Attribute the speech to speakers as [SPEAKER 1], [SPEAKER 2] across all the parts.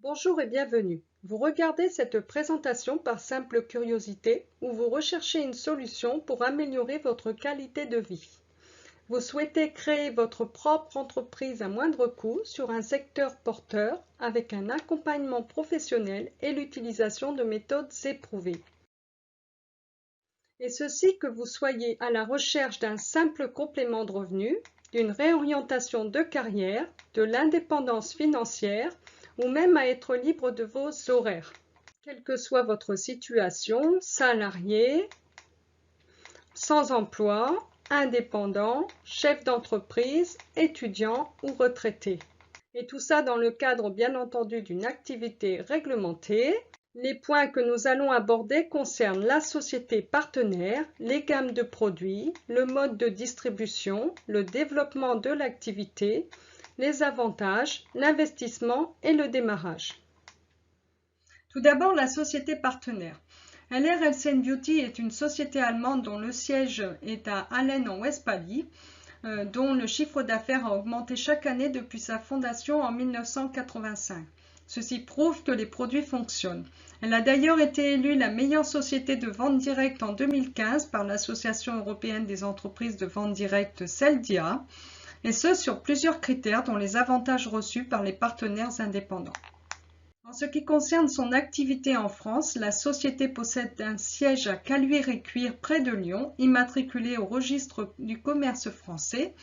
[SPEAKER 1] Bonjour et bienvenue. Vous regardez cette présentation par simple curiosité ou vous recherchez une solution pour améliorer votre qualité de vie. Vous souhaitez créer votre propre entreprise à moindre coût sur un secteur porteur avec un accompagnement professionnel et l'utilisation de méthodes éprouvées. Et ceci que vous soyez à la recherche d'un simple complément de revenu, d'une réorientation de carrière, de l'indépendance financière ou même à être libre de vos horaires. Quelle que soit votre situation, salarié, sans emploi, indépendant, chef d'entreprise, étudiant ou retraité. Et tout ça dans le cadre bien entendu d'une activité réglementée. Les points que nous allons aborder concernent la société partenaire, les gammes de produits, le mode de distribution, le développement de l'activité, les avantages, l'investissement et le démarrage. Tout d'abord, la société partenaire. LR Health & Beauty est une société allemande dont le siège est à Hallen en Westphalie, dont le chiffre d'affaires a augmenté chaque année depuis sa fondation en 1985. Ceci prouve que les produits fonctionnent. Elle a d'ailleurs été élue la meilleure société de vente directe en 2015 par l'Association européenne des entreprises de vente directe CELDIA, et ce sur plusieurs critères dont les avantages reçus par les partenaires indépendants. En ce qui concerne son activité en France, la société possède un siège à Caluire-et-Cuire près de Lyon, immatriculé au registre du commerce français.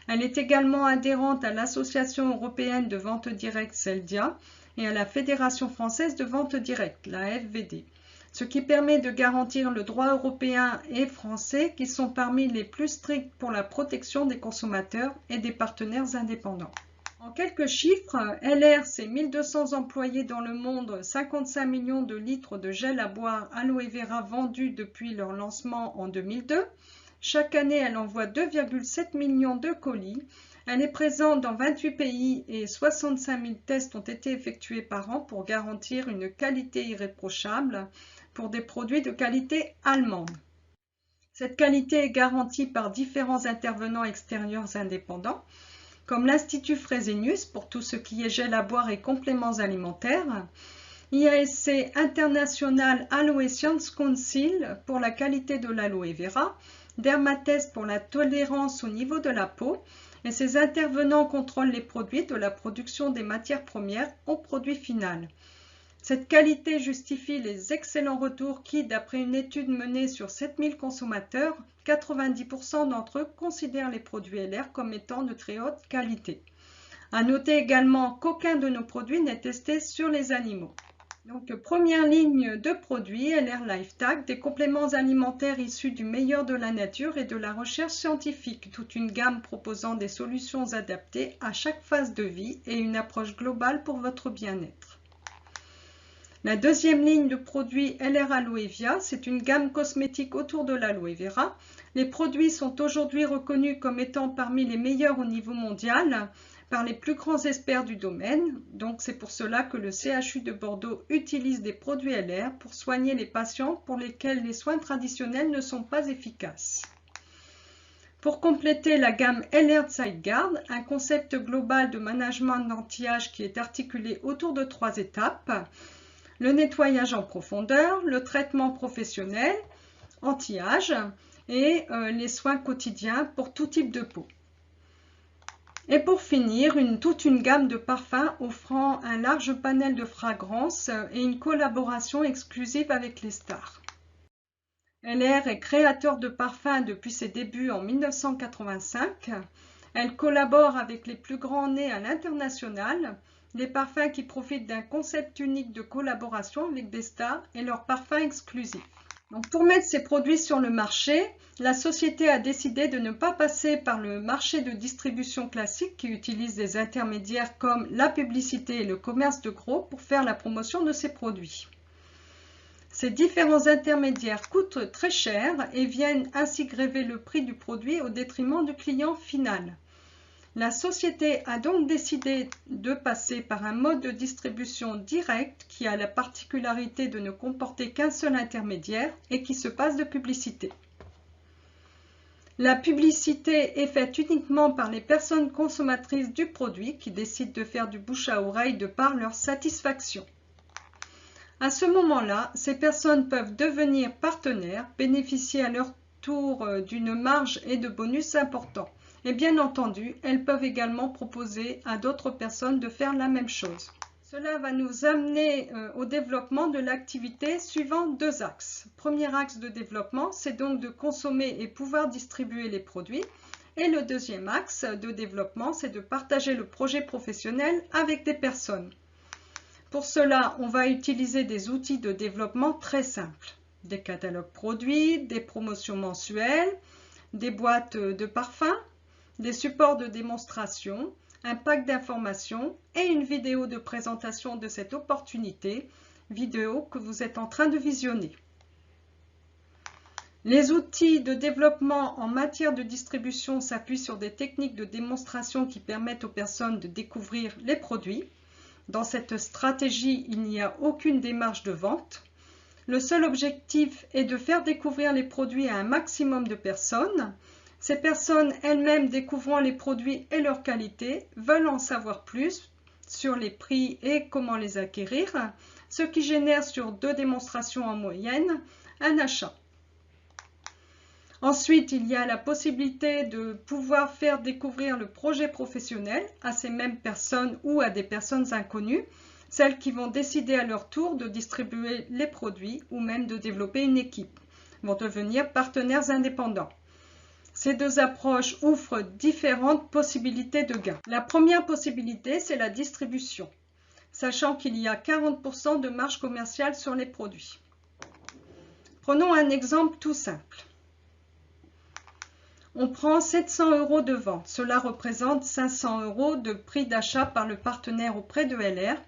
[SPEAKER 1] Elle est également adhérente à l'Association européenne de vente directe CELDIA et à la Fédération française de vente directe, la FVD, ce qui permet de garantir le droit européen et français qui sont parmi les plus stricts pour la protection des consommateurs et des partenaires indépendants. En quelques chiffres, LR, c'est 1200 employés dans le monde, 55 millions de litres de gel à boire aloe vera vendus depuis leur lancement en 2002. Chaque année, elle envoie 2,7 millions de colis. Elle est présente dans 28 pays et 65 000 tests ont été effectués par an pour garantir une qualité irréprochable pour des produits de qualité allemande. Cette qualité est garantie par différents intervenants extérieurs indépendants, comme l'Institut Fresenius pour tout ce qui est gel à boire et compléments alimentaires, IASC International Aloe Science Council pour la qualité de l'aloe vera, Dermatest pour la tolérance au niveau de la peau, et ces intervenants contrôlent les produits de la production des matières premières au produit final. Cette qualité justifie les excellents retours qui, d'après une étude menée sur 7000 consommateurs, 90% d'entre eux considèrent les produits LR comme étant de très haute qualité. À noter également qu'aucun de nos produits n'est testé sur les animaux. Donc, première ligne de produits, LR LifeTag, des compléments alimentaires issus du meilleur de la nature et de la recherche scientifique, toute une gamme proposant des solutions adaptées à chaque phase de vie et une approche globale pour votre bien-être. La deuxième ligne de produits LR Aloe Via, c'est une gamme cosmétique autour de l'aloe vera. Les produits sont aujourd'hui reconnus comme étant parmi les meilleurs au niveau mondial par les plus grands experts du domaine. Donc c'est pour cela que le CHU de Bordeaux utilise des produits LR pour soigner les patients pour lesquels les soins traditionnels ne sont pas efficaces. Pour compléter la gamme LR Sideguard, un concept global de management d'anti-âge qui est articulé autour de 3 étapes. Le nettoyage en profondeur, le traitement professionnel, anti-âge et les soins quotidiens pour tout type de peau. Et pour finir, toute une gamme de parfums offrant un large panel de fragrances et une collaboration exclusive avec les stars. LR est créateur de parfums depuis ses débuts en 1985. Elle collabore avec les plus grands nez à l'international, des parfums qui profitent d'un concept unique de collaboration avec des stars et leurs parfums exclusifs. Donc pour mettre ces produits sur le marché, la société a décidé de ne pas passer par le marché de distribution classique qui utilise des intermédiaires comme la publicité et le commerce de gros pour faire la promotion de ses produits. Ces différents intermédiaires coûtent très cher et viennent ainsi grever le prix du produit au détriment du client final. La société a donc décidé de passer par un mode de distribution direct qui a la particularité de ne comporter qu'un seul intermédiaire et qui se passe de publicité. La publicité est faite uniquement par les personnes consommatrices du produit qui décident de faire du bouche à oreille de par leur satisfaction. À ce moment-là, ces personnes peuvent devenir partenaires, bénéficier à leur tour d'une marge et de bonus importants. Et bien entendu, elles peuvent également proposer à d'autres personnes de faire la même chose. Cela va nous amener au développement de l'activité suivant deux axes. Premier axe de développement, c'est donc de consommer et pouvoir distribuer les produits. Et le deuxième axe de développement, c'est de partager le projet professionnel avec des personnes. Pour cela, on va utiliser des outils de développement très simples. Des catalogues produits, des promotions mensuelles, des boîtes de parfums, des supports de démonstration, un pack d'informations et une vidéo de présentation de cette opportunité, vidéo que vous êtes en train de visionner. Les outils de développement en matière de distribution s'appuient sur des techniques de démonstration qui permettent aux personnes de découvrir les produits. Dans cette stratégie, il n'y a aucune démarche de vente. Le seul objectif est de faire découvrir les produits à un maximum de personnes. Ces personnes elles-mêmes découvrant les produits et leur qualité veulent en savoir plus sur les prix et comment les acquérir, ce qui génère sur 2 démonstrations en moyenne un achat. Ensuite, il y a la possibilité de pouvoir faire découvrir le projet professionnel à ces mêmes personnes ou à des personnes inconnues, celles qui vont décider à leur tour de distribuer les produits ou même de développer une équipe, vont devenir partenaires indépendants. Ces deux approches ouvrent différentes possibilités de gains. La première possibilité, c'est la distribution, sachant qu'il y a 40% de marge commerciale sur les produits. Prenons un exemple tout simple. On prend 700 € de vente. Cela représente 500 € de prix d'achat par le partenaire auprès de LR,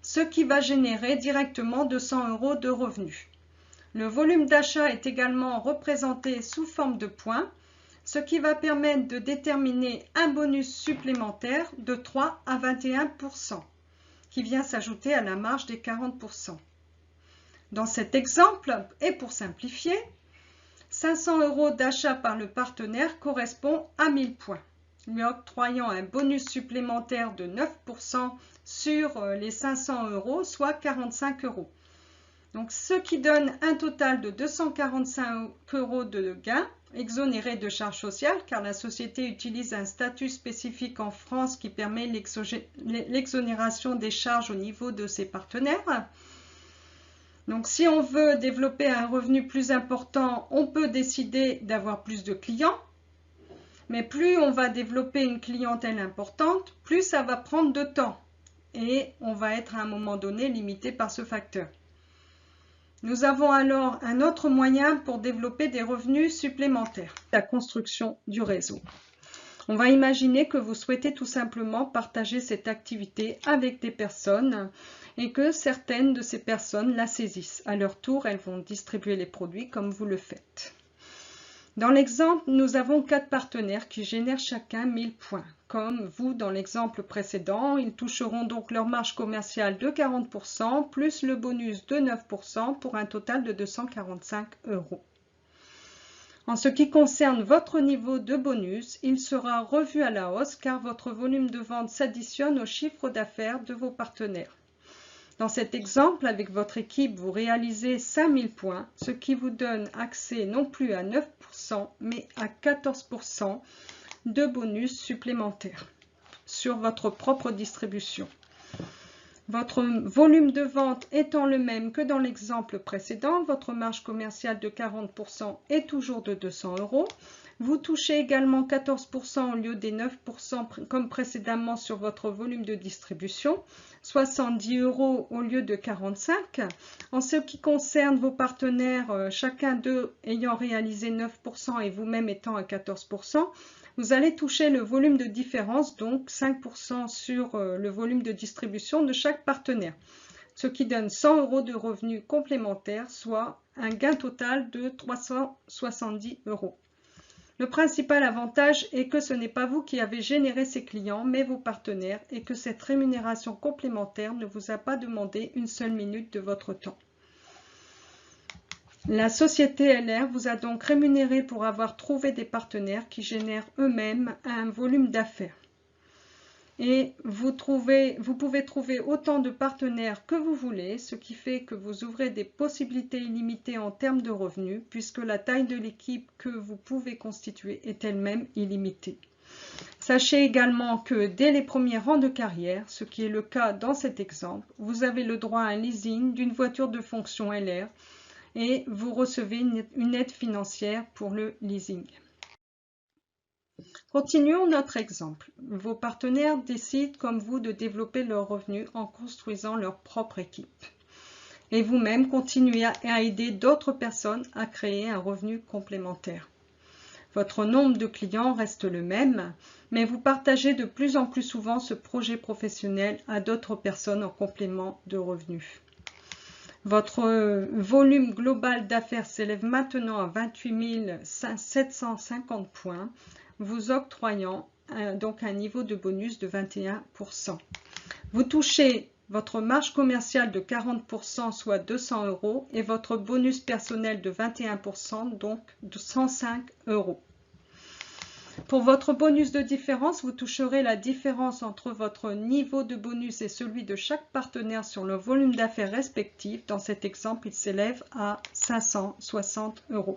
[SPEAKER 1] ce qui va générer directement 200 € de revenus. Le volume d'achat est également représenté sous forme de points, ce qui va permettre de déterminer un bonus supplémentaire de 3 à 21%, qui vient s'ajouter à la marge des 40%. Dans cet exemple, et pour simplifier, 500 € d'achat par le partenaire correspond à 1000 points, lui octroyant un bonus supplémentaire de 9% sur les 500 €, soit 45 €. Donc, ce qui donne un total de 245 € de gains, exonérés de charges sociales, car la société utilise un statut spécifique en France qui permet l'exonération des charges au niveau de ses partenaires. Donc, si on veut développer un revenu plus important, on peut décider d'avoir plus de clients. Mais plus on va développer une clientèle importante, plus ça va prendre de temps. Et on va être à un moment donné limité par ce facteur. Nous avons alors un autre moyen pour développer des revenus supplémentaires, la construction du réseau. On va imaginer que vous souhaitez tout simplement partager cette activité avec des personnes et que certaines de ces personnes la saisissent. À leur tour, elles vont distribuer les produits comme vous le faites. Dans l'exemple, nous avons 4 partenaires qui génèrent chacun 1000 points. Comme vous, dans l'exemple précédent, ils toucheront donc leur marge commerciale de 40% plus le bonus de 9% pour un total de 245 €. En ce qui concerne votre niveau de bonus, il sera revu à la hausse car votre volume de vente s'additionne au chiffre d'affaires de vos partenaires. Dans cet exemple, avec votre équipe, vous réalisez 5000 points, ce qui vous donne accès non plus à 9%, mais à 14% de bonus supplémentaires sur votre propre distribution. Votre volume de vente étant le même que dans l'exemple précédent, votre marge commerciale de 40% est toujours de 200 €. Vous touchez également 14% au lieu des 9% comme précédemment sur votre volume de distribution, 70 € au lieu de 45. En ce qui concerne vos partenaires, chacun d'eux ayant réalisé 9% et vous-même étant à 14%, vous allez toucher le volume de différence, donc 5% sur le volume de distribution de chaque partenaire, ce qui donne 100 € de revenus complémentaires, soit un gain total de 370 €. Le principal avantage est que ce n'est pas vous qui avez généré ces clients, mais vos partenaires, et que cette rémunération complémentaire ne vous a pas demandé une seule minute de votre temps. La société LR vous a donc rémunéré pour avoir trouvé des partenaires qui génèrent eux-mêmes un volume d'affaires. Et vous pouvez trouver autant de partenaires que vous voulez, ce qui fait que vous ouvrez des possibilités illimitées en termes de revenus, puisque la taille de l'équipe que vous pouvez constituer est elle-même illimitée. Sachez également que dès les premiers rangs de carrière, ce qui est le cas dans cet exemple, vous avez le droit à un leasing d'une voiture de fonction LR et vous recevez une aide financière pour le leasing. Continuons notre exemple. Vos partenaires décident comme vous de développer leurs revenus en construisant leur propre équipe. Et vous-même continuez à aider d'autres personnes à créer un revenu complémentaire. Votre nombre de clients reste le même, mais vous partagez de plus en plus souvent ce projet professionnel à d'autres personnes en complément de revenus. Votre volume global d'affaires s'élève maintenant à 28 750 points, vous octroyant donc un niveau de bonus de 21%. Vous touchez votre marge commerciale de 40%, soit 200 €, et votre bonus personnel de 21%, donc de 105 €. Pour votre bonus de différence, vous toucherez la différence entre votre niveau de bonus et celui de chaque partenaire sur le volume d'affaires respectif. Dans cet exemple, il s'élève à 560 €.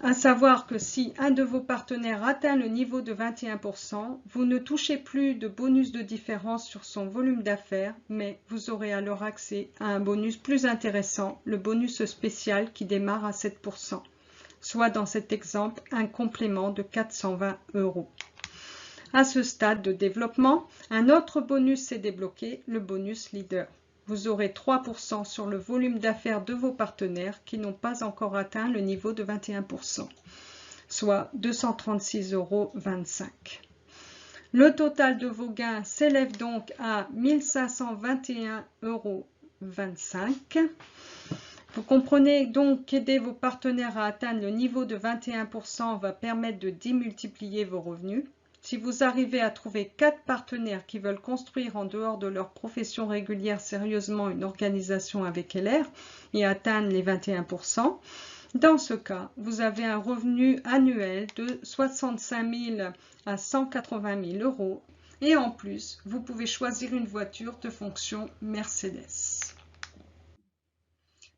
[SPEAKER 1] À savoir que si un de vos partenaires atteint le niveau de 21%, vous ne touchez plus de bonus de différence sur son volume d'affaires, mais vous aurez alors accès à un bonus plus intéressant, le bonus spécial qui démarre à 7%. Soit dans cet exemple un complément de 420 €. À ce stade de développement, un autre bonus s'est débloqué, le bonus leader. Vous aurez 3% sur le volume d'affaires de vos partenaires qui n'ont pas encore atteint le niveau de 21%, soit 236,25 €. Le total de vos gains s'élève donc à 1521,25 €. Vous comprenez donc qu'aider vos partenaires à atteindre le niveau de 21% va permettre de démultiplier vos revenus. Si vous arrivez à trouver 4 partenaires qui veulent construire en dehors de leur profession régulière sérieusement une organisation avec LR et atteindre les 21%, dans ce cas, vous avez un revenu annuel de 65 000 à 180 000 € et en plus, vous pouvez choisir une voiture de fonction Mercedes.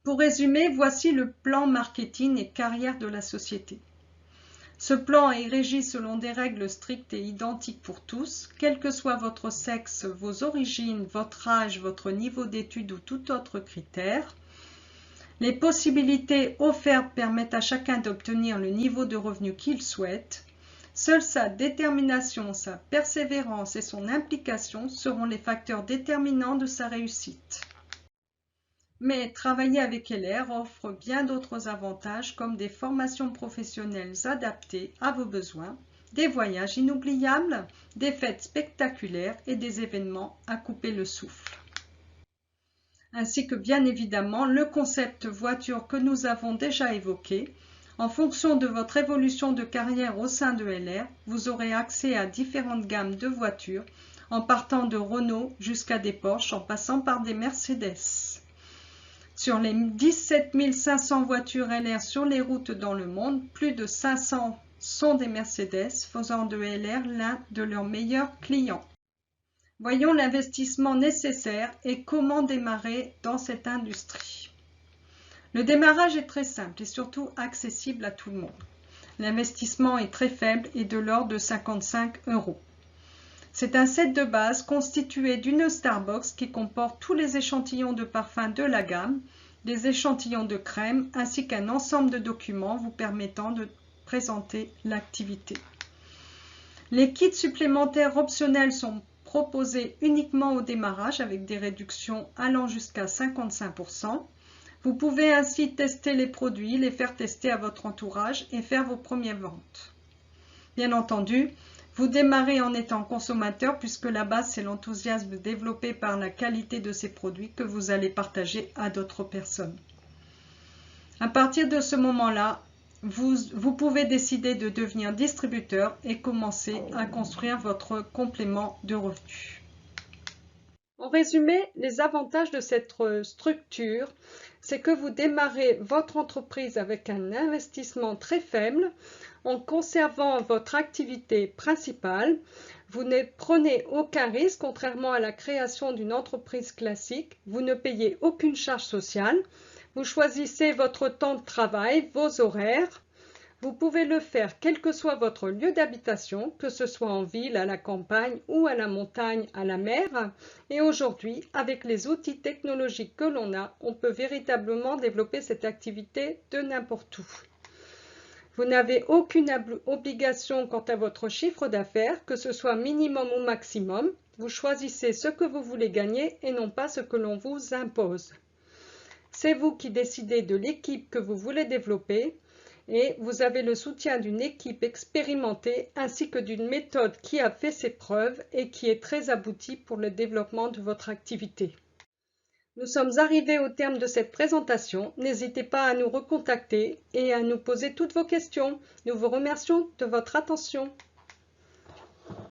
[SPEAKER 1] Pour résumer, voici le plan marketing et carrière de la société. Ce plan est régi selon des règles strictes et identiques pour tous, quel que soit votre sexe, vos origines, votre âge, votre niveau d'études ou tout autre critère. Les possibilités offertes permettent à chacun d'obtenir le niveau de revenu qu'il souhaite. Seule sa détermination, sa persévérance et son implication seront les facteurs déterminants de sa réussite. Mais travailler avec LR offre bien d'autres avantages comme des formations professionnelles adaptées à vos besoins, des voyages inoubliables, des fêtes spectaculaires et des événements à couper le souffle. Ainsi que bien évidemment le concept voiture que nous avons déjà évoqué. En fonction de votre évolution de carrière au sein de LR, vous aurez accès à différentes gammes de voitures, en partant de Renault jusqu'à des Porsche en passant par des Mercedes. Sur les 17 500 voitures LR sur les routes dans le monde, plus de 500 sont des Mercedes, faisant de LR l'un de leurs meilleurs clients. Voyons l'investissement nécessaire et comment démarrer dans cette industrie. Le démarrage est très simple et surtout accessible à tout le monde. L'investissement est très faible et de l'ordre de 55 €. C'est un set de base constitué d'une Starbox qui comporte tous les échantillons de parfums de la gamme, des échantillons de crème ainsi qu'un ensemble de documents vous permettant de présenter l'activité. Les kits supplémentaires optionnels sont proposés uniquement au démarrage avec des réductions allant jusqu'à 55%. Vous pouvez ainsi tester les produits, les faire tester à votre entourage et faire vos premières ventes. Bien entendu, vous démarrez en étant consommateur puisque la base c'est l'enthousiasme développé par la qualité de ces produits que vous allez partager à d'autres personnes. À partir de ce moment-là, vous pouvez décider de devenir distributeur et commencer à construire votre complément de revenus. En résumé, les avantages de cette structure, c'est que vous démarrez votre entreprise avec un investissement très faible en conservant votre activité principale. Vous ne prenez aucun risque, contrairement à la création d'une entreprise classique. Vous ne payez aucune charge sociale. Vous choisissez votre temps de travail, vos horaires. Vous pouvez le faire quel que soit votre lieu d'habitation, que ce soit en ville, à la campagne ou à la montagne, à la mer. Et aujourd'hui, avec les outils technologiques que l'on a, on peut véritablement développer cette activité de n'importe où. Vous n'avez aucune obligation quant à votre chiffre d'affaires, que ce soit minimum ou maximum. Vous choisissez ce que vous voulez gagner et non pas ce que l'on vous impose. C'est vous qui décidez de l'équipe que vous voulez développer et vous avez le soutien d'une équipe expérimentée ainsi que d'une méthode qui a fait ses preuves et qui est très aboutie pour le développement de votre activité. Nous sommes arrivés au terme de cette présentation. N'hésitez pas à nous recontacter et à nous poser toutes vos questions. Nous vous remercions de votre attention.